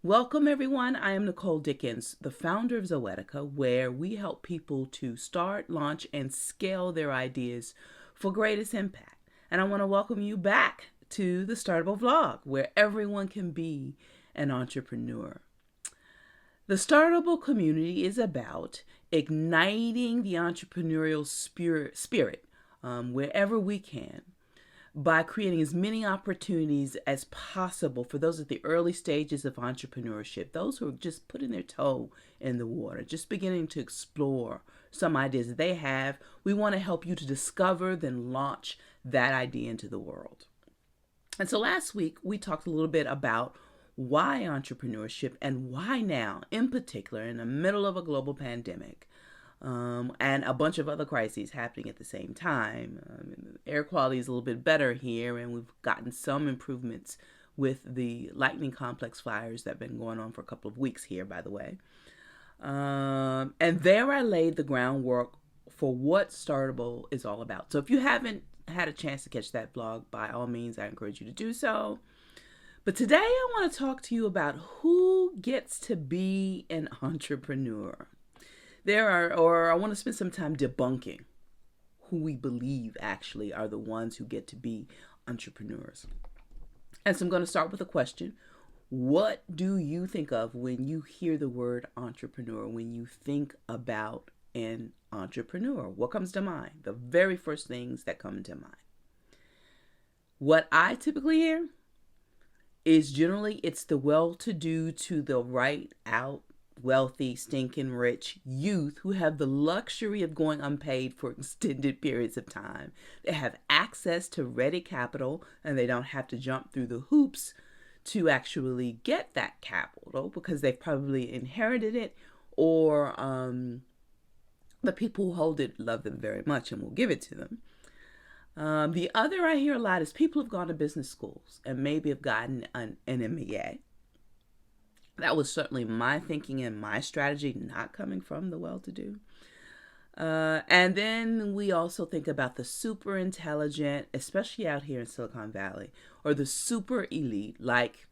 Welcome, everyone. I am Nicole Dickens, the founder of Zoetica, where we help people to start, launch, and scale their ideas for greatest impact. And I want to welcome you back to the Startable vlog, where everyone can be an entrepreneur. The Startable community is about igniting the entrepreneurial spirit wherever we can, by creating as many opportunities as possible for those at the early stages of entrepreneurship, those who are just putting their toe in the water, just beginning to explore some ideas that they have. We want to help you to discover, then launch that idea into the world. And so last week, we talked a little bit about why entrepreneurship and why now, in particular, in the middle of a global pandemic, and a bunch of other crises happening at the same time. Air quality is a little bit better here, and we've gotten some improvements with the lightning complex fires that have been going on for a couple of weeks here, by the way. And there I laid the groundwork for what Startable is all about. So if you haven't had a chance to catch that vlog, by all means, I encourage you to do so. But today I want to talk to you about who gets to be an entrepreneur. I want to spend some time debunking who we believe actually are the ones who get to be entrepreneurs. And so I'm going to start with a question. What do you think of when you hear the word entrepreneur, when you think about an entrepreneur? What comes to mind? The very first things that come to mind. What I typically hear is generally it's the well-to-do to the right out, wealthy, stinking rich youth who have the luxury of going unpaid for extended periods of time. They have access to ready capital, and they don't have to jump through the hoops to actually get that capital because they've probably inherited it, or the people who hold it love them very much and will give it to them. The other I hear a lot is people have gone to business schools and maybe have gotten an MBA. That was certainly my thinking and my strategy, not coming from the well-to-do. And then we also think about the super intelligent, especially out here in Silicon Valley, or the super elite like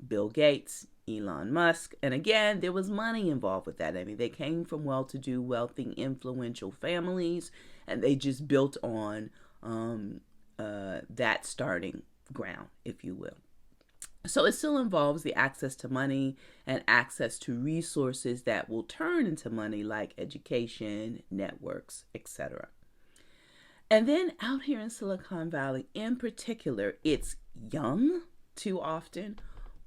Bill Gates, Elon Musk. And again, there was money involved with that. I mean, they came from well-to-do, wealthy, influential families, and they just built on that starting ground, if you will. So it still involves the access to money and access to resources that will turn into money, like education, networks, etc. And then out here in Silicon Valley in particular, it's young too often,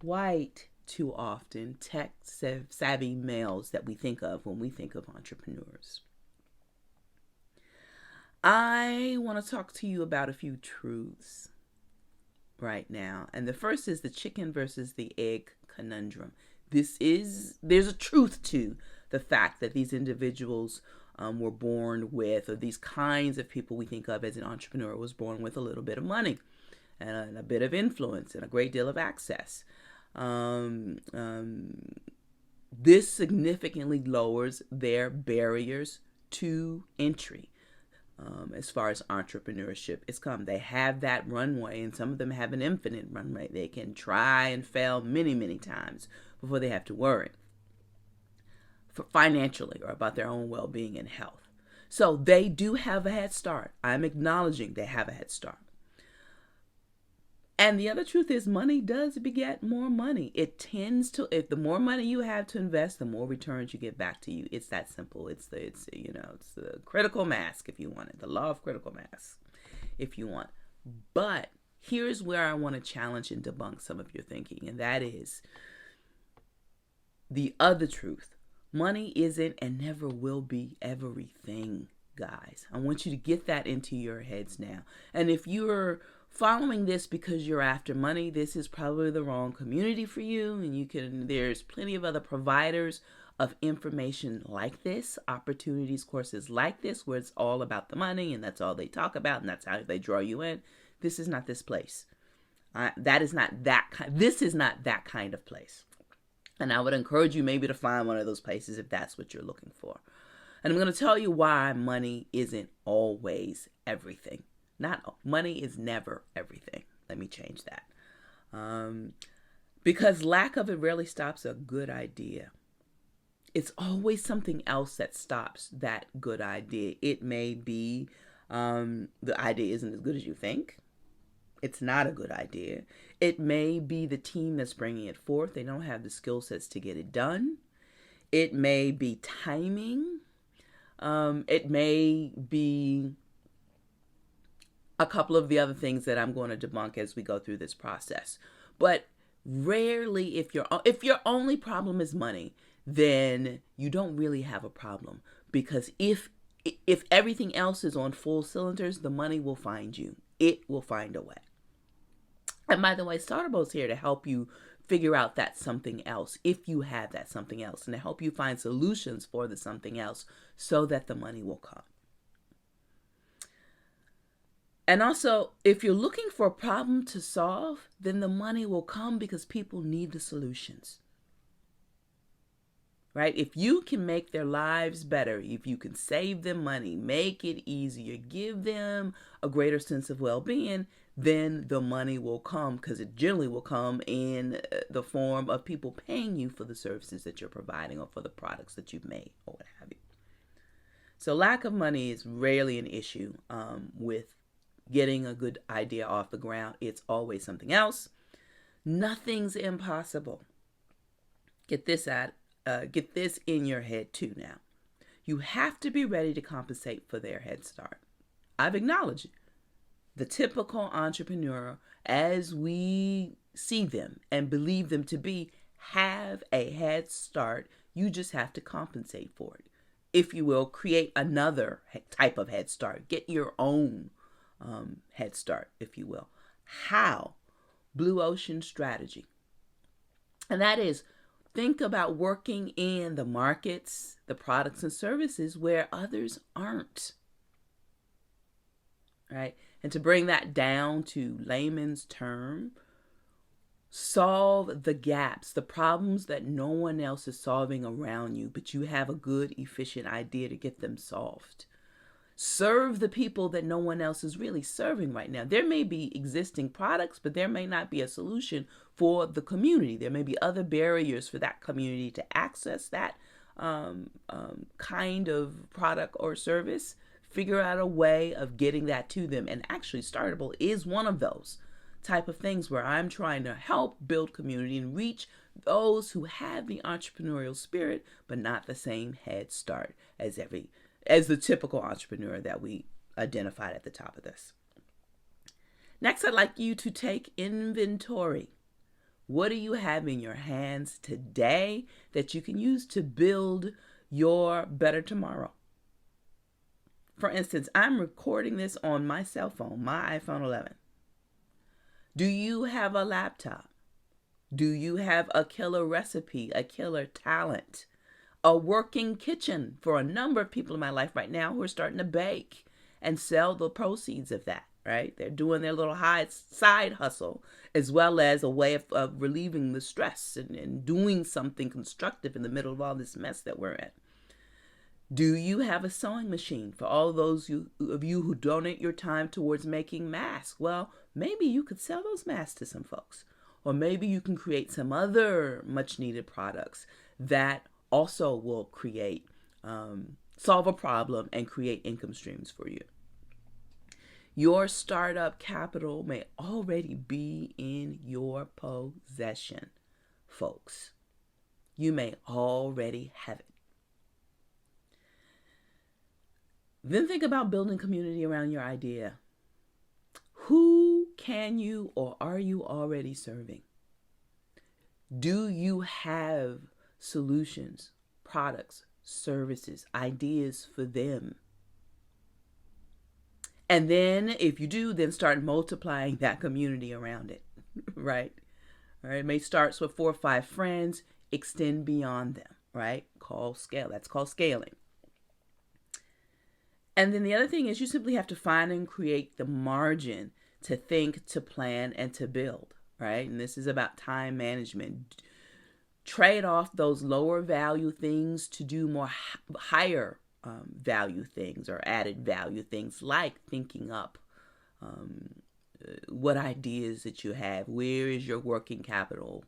white too often, tech savvy males that we think of when we think of entrepreneurs. I want to talk to you about a few truths right now. And the first is the chicken versus the egg conundrum. There's a truth to the fact that these individuals were born with, or these kinds of people we think of as an entrepreneur was born with a little bit of money and a bit of influence and a great deal of access. This significantly lowers their barriers to entry. As far as entrepreneurship is come. They have that runway, and some of them have an infinite runway. They can try and fail many, many times before they have to worry financially or about their own well-being and health. So they do have a head start. I'm acknowledging they have a head start. And the other truth is money does beget more money. It tends to, if the more money you have to invest, the more returns you get back to you. It's that simple. It's the critical mass, if you want it, the law of critical mass, if you want. But here's where I want to challenge and debunk some of your thinking, and that is the other truth. Money isn't and never will be everything, guys. I want you to get that into your heads now. And if you're following this because you're after money, this is probably the wrong community for you. And there's plenty of other providers of information like this, opportunities, courses like this, where it's all about the money and that's all they talk about and that's how they draw you in. This is not this place. This is not that kind of place. And I would encourage you maybe to find one of those places if that's what you're looking for. And I'm going to tell you why money isn't always everything. Money is never everything. Let me change that. Because lack of it rarely stops a good idea. It's always something else that stops that good idea. It may be the idea isn't as good as you think. It's not a good idea. It may be the team that's bringing it forth. They don't have the skill sets to get it done. It may be timing. It may be a couple of the other things that I'm going to debunk as we go through this process. But rarely, if your only problem is money, then you don't really have a problem, because if everything else is on full cylinders, the money will find you. It will find a way. And by the way, Startable is here to help you figure out that something else, if you have that something else, and to help you find solutions for the something else so that the money will come. And also, if you're looking for a problem to solve, then the money will come because people need the solutions. Right? If you can make their lives better, if you can save them money, make it easier, give them a greater sense of well-being, then the money will come, because it generally will come in the form of people paying you for the services that you're providing or for the products that you've made or what have you. So lack of money is rarely an issue with getting a good idea off the ground. It's always something else. Nothing's impossible. Get this in your head too now. You have to be ready to compensate for their head start. I've acknowledged it. The typical entrepreneur, as we see them and believe them to be, have a head start. You just have to compensate for it. If you will, create another type of head start. Get your own head start, if you will. How? Blue ocean strategy. And that is, think about working in the markets, the products and services where others aren't. Right? And to bring that down to layman's term, solve the gaps, the problems that no one else is solving around you, but you have a good, efficient idea to get them solved. Serve the people that no one else is really serving right now. There may be existing products, but there may not be a solution for the community. There may be other barriers for that community to access that kind of product or service. Figure out a way of getting that to them. And actually, Startable is one of those type of things where I'm trying to help build community and reach those who have the entrepreneurial spirit, but not the same head start as the typical entrepreneur that we identified at the top of this. Next, I'd like you to take inventory. What do you have in your hands today that you can use to build your better tomorrow? For instance, I'm recording this on my cell phone, my iPhone 11. Do you have a laptop? Do you have a killer recipe, a killer talent? A working kitchen for a number of people in my life right now who are starting to bake and sell the proceeds of that, right? They're doing their little side hustle as well as a way of relieving the stress and doing something constructive in the middle of all this mess that we're in. Do you have a sewing machine for all those of you who donate your time towards making masks? Well, maybe you could sell those masks to some folks. Or maybe you can create some other much needed products that also will create, solve a problem and create income streams for you. Your startup capital may already be in your possession, folks. You may already have it. Then think about building community around your idea. Who can you or are you already serving? Do you have solutions, products, services, ideas for them? And then if you do, then start multiplying that community around it, right? All right, it may start with 4 or 5 friends, extend beyond them, right? That's called scaling. And then the other thing is you simply have to find and create the margin to think, to plan, and to build, right? And this is about time management. Trade off those lower value things to do more higher value things or added value things, like thinking up what ideas that you have. Where is your working capital?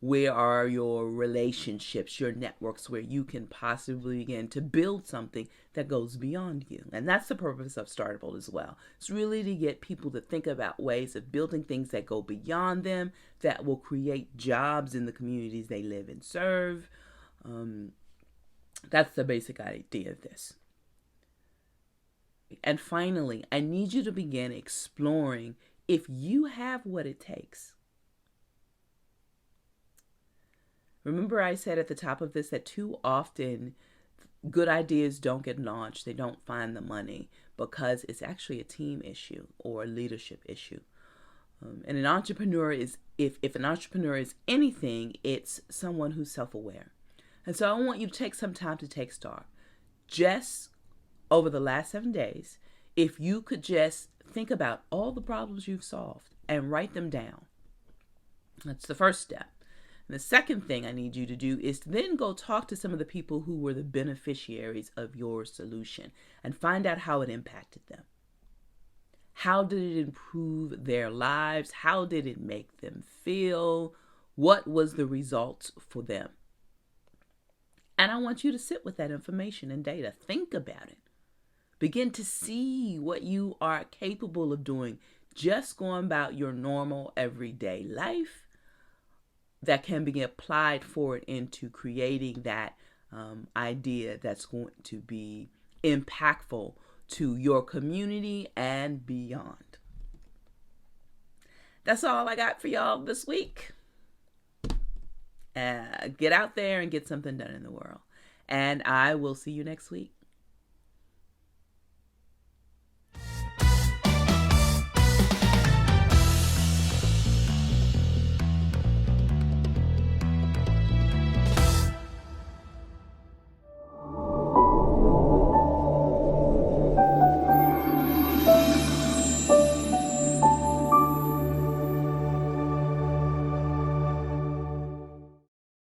Where are your relationships, your networks, where you can possibly begin to build something that goes beyond you? And that's the purpose of Startable as well. It's really to get people to think about ways of building things that go beyond them, that will create jobs in the communities they live and serve. That's the basic idea of this. And finally, I need you to begin exploring if you have what it takes. Remember, I said at the top of this that too often good ideas don't get launched. They don't find the money because it's actually a team issue or a leadership issue. And an entrepreneur is, if an entrepreneur is anything, it's someone who's self-aware. And so I want you to take some time to take stock. Just over the last 7 days, if you could just think about all the problems you've solved and write them down. That's the first step. And the second thing I need you to do is to then go talk to some of the people who were the beneficiaries of your solution and find out how it impacted them. How did it improve their lives? How did it make them feel? What was the results for them? And I want you to sit with that information and data. Think about it. Begin to see what you are capable of doing, just going about your normal everyday life, that can be applied forward into creating that idea that's going to be impactful to your community and beyond. That's all I got for y'all this week. Get out there and get something done in the world. And I will see you next week.